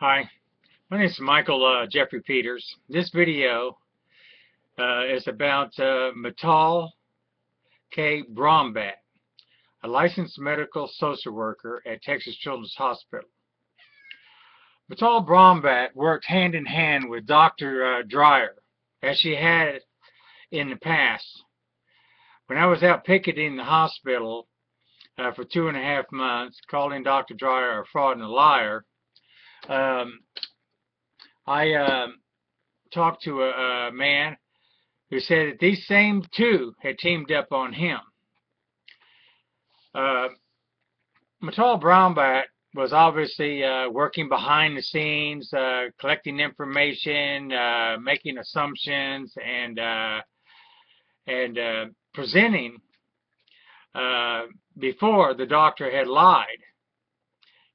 Hi, my name is Michael Jeffrey Peters. This video is about Mital K. Brombat, a licensed medical social worker at Texas Children's Hospital. Mital Brombat worked hand in hand with Dr. Dreyer, as she had in the past. When I was out picketing the hospital for 2.5 months, calling Dr. Dreyer a fraud and a liar, um, I talked to a man who said that these same two had teamed up on him. Uh, Mital Brombat was obviously working behind the scenes, collecting information, making assumptions, and presenting before the doctor had lied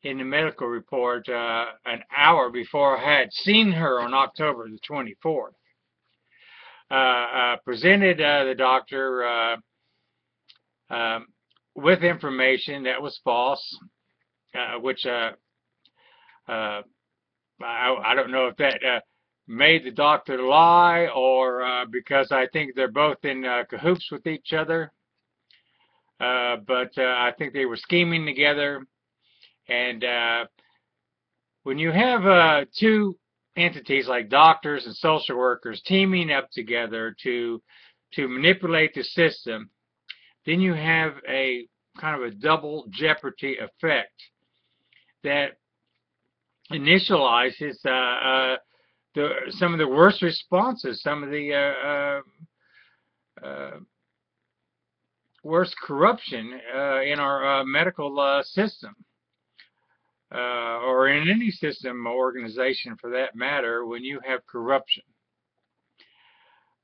in the medical report an hour before I had seen her on October the 24th. Presented the doctor um, with information that was false, which I don't know if that made the doctor lie or because I think they're both in cahoots with each other. But I think they were scheming together. And when you have two entities like doctors and social workers teaming up together to manipulate the system, then you have a kind of a double jeopardy effect that initializes some of the worst responses, some of the worst corruption in our medical system, or in any system or organization for that matter, when you have corruption.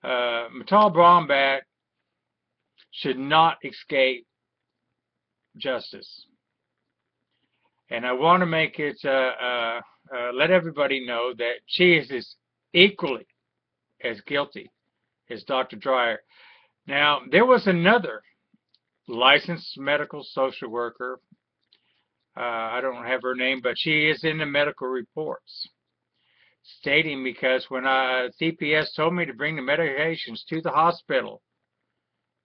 Mital Brombat should not escape justice. And I want to make it, let everybody know that she is as equally as guilty as Dr. Dreyer. Now, there was another licensed medical social worker. I don't have her name, but she is in the medical reports, stating because when CPS told me to bring the medications to the hospital,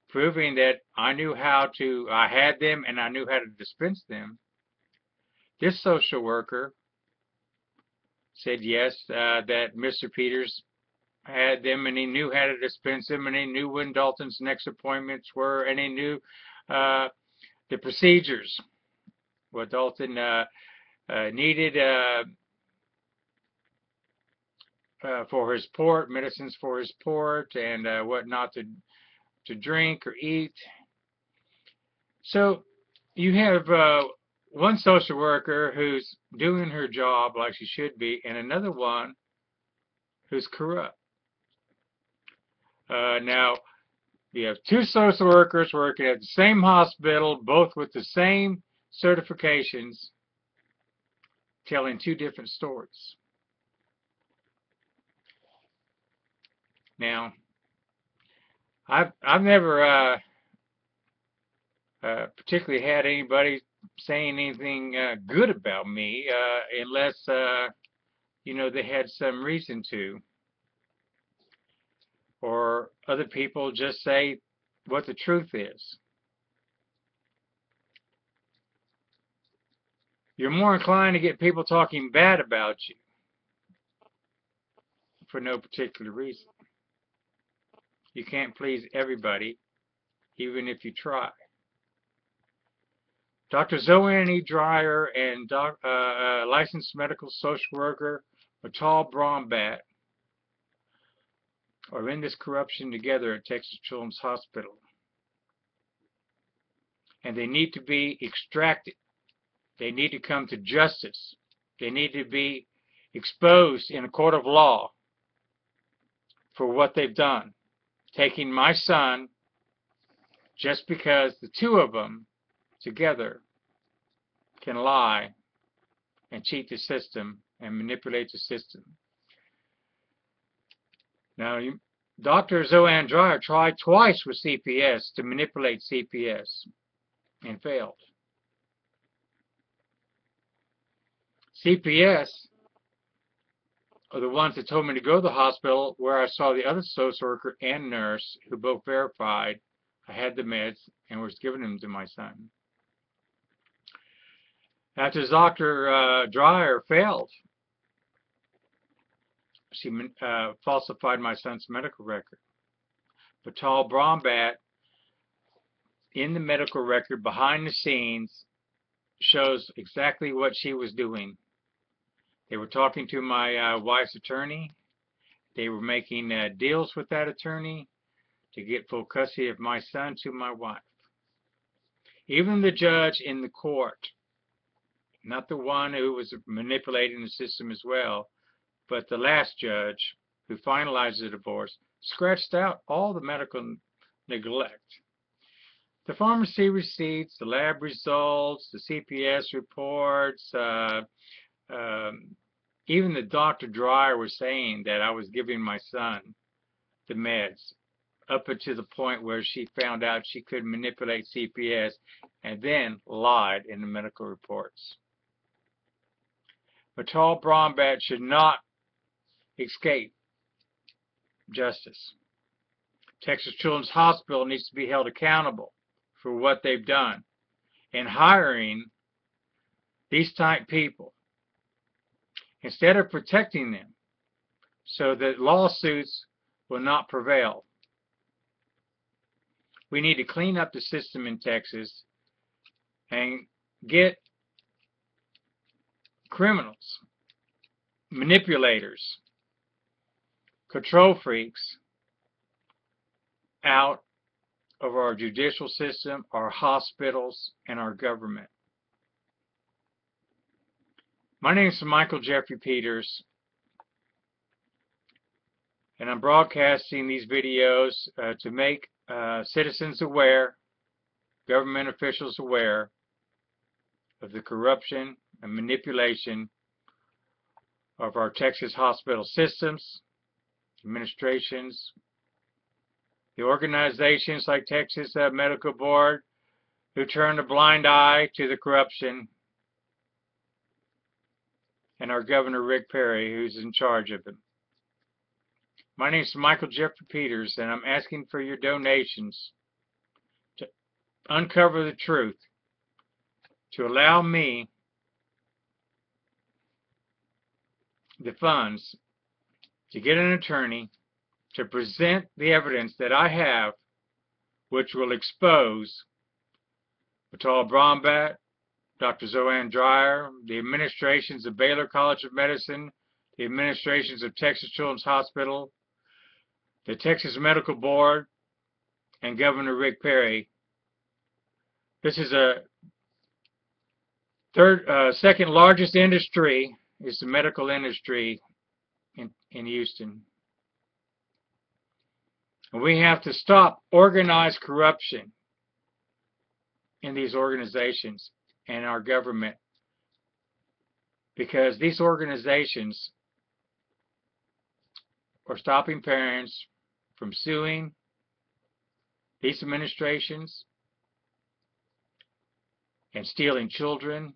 proving that I had them and I knew how to dispense them, this social worker said yes, that Mr. Peters had them and he knew how to dispense them and he knew when Dalton's next appointments were and he knew the procedures, what Dalton needed for his port, medicines for his port, and what not to drink or eat. So you have one social worker who's doing her job like she should be, and another one who's corrupt. Now, you have two social workers working at the same hospital, both with the same certifications, telling two different stories. Now, I've never particularly had anybody saying anything good about me, unless they had some reason to, or other people just say what the truth is. You're more inclined to get people talking bad about you for no particular reason. You can't please everybody, even if you try. Dr. Zoanne E. Dreyer and licensed medical social worker Mital Brombat are in this corruption together at Texas Children's Hospital. And they need to be extracted. They need to come to justice. They need to be exposed in a court of law for what they've done, taking my son just because the two of them together can lie and cheat the system and manipulate the system. Now, Dr. Zoanne Dreyer tried twice with CPS to manipulate CPS and failed. CPS are the ones that told me to go to the hospital, where I saw the other social worker and nurse who both verified I had the meds and was giving them to my son. After Dr. Dreyer failed, she falsified my son's medical record. Vital Brombat, in the medical record behind the scenes, shows exactly what she was doing. They were talking to my wife's attorney. They were making deals with that attorney to get full custody of my son to my wife. Even the judge in the court, not the one who was manipulating the system as well, but the last judge who finalized the divorce, scratched out all the medical neglect. The pharmacy receipts, the lab results, the CPS reports, even the Dr. Dreyer was saying that I was giving my son the meds, up until the point where she found out she could manipulate CPS and then lied in the medical reports. Vital Brombat should not escape justice. Texas Children's Hospital needs to be held accountable for what they've done in hiring these type people instead of protecting them so that lawsuits will not prevail. We need to clean up the system in Texas and get criminals, manipulators, control freaks out of our judicial system, our hospitals, and our government. My name is Michael Jeffrey Peters, and I'm broadcasting these videos to make citizens aware, government officials aware of the corruption and manipulation of our Texas hospital systems, administrations, the organizations like Texas Medical Board who turn a blind eye to the corruption, and our Governor Rick Perry, who's in charge of them. My name is Michael Jeffrey Peters, and I'm asking for your donations to uncover the truth, to allow me the funds to get an attorney to present the evidence that I have, which will expose Vital Brombat, Dr. Zoanne Dreyer, the administrations of Baylor College of Medicine, the administrations of Texas Children's Hospital, the Texas Medical Board, and Governor Rick Perry. This is a second largest industry, is the medical industry in Houston. And we have to stop organized corruption in these organizations and our government, because these organizations are stopping parents from suing these administrations and stealing children,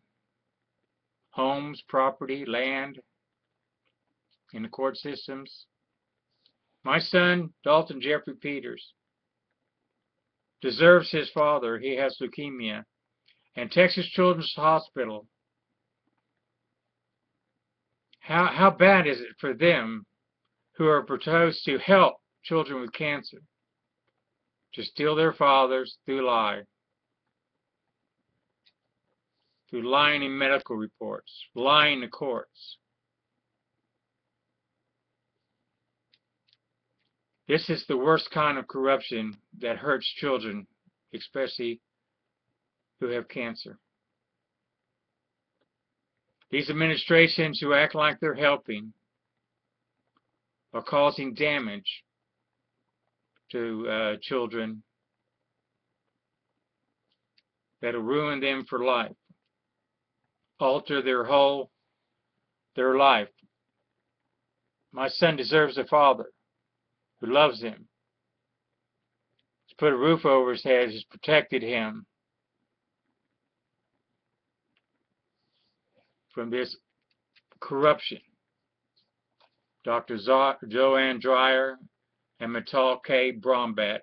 homes, property, land in the court systems. My son, Dalton Jeffrey Peters, deserves his father. He has leukemia. And Texas Children's Hospital, how bad is it for them who are proposed to help children with cancer to steal their fathers through lying in medical reports, lying to courts? This is the worst kind of corruption that hurts children, especially who have cancer. These administrations who act like they're helping are causing damage to children that'll ruin them for life, alter their life. My son deserves a father who loves him, has put a roof over his head, has protected him from this corruption. Dr. Joanne Dreyer, and Matal K. Brombat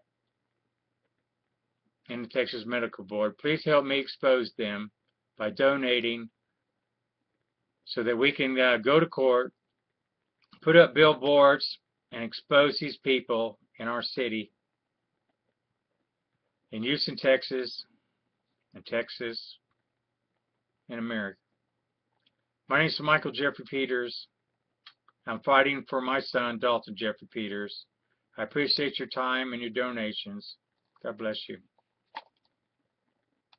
and the Texas Medical Board. Please help me expose them by donating so that we can go to court, put up billboards, and expose these people in our city, in Houston, Texas, and Texas, in America. My name is Michael Jeffrey Peters. I'm fighting for my son, Dalton Jeffrey Peters. I appreciate your time and your donations. God bless you.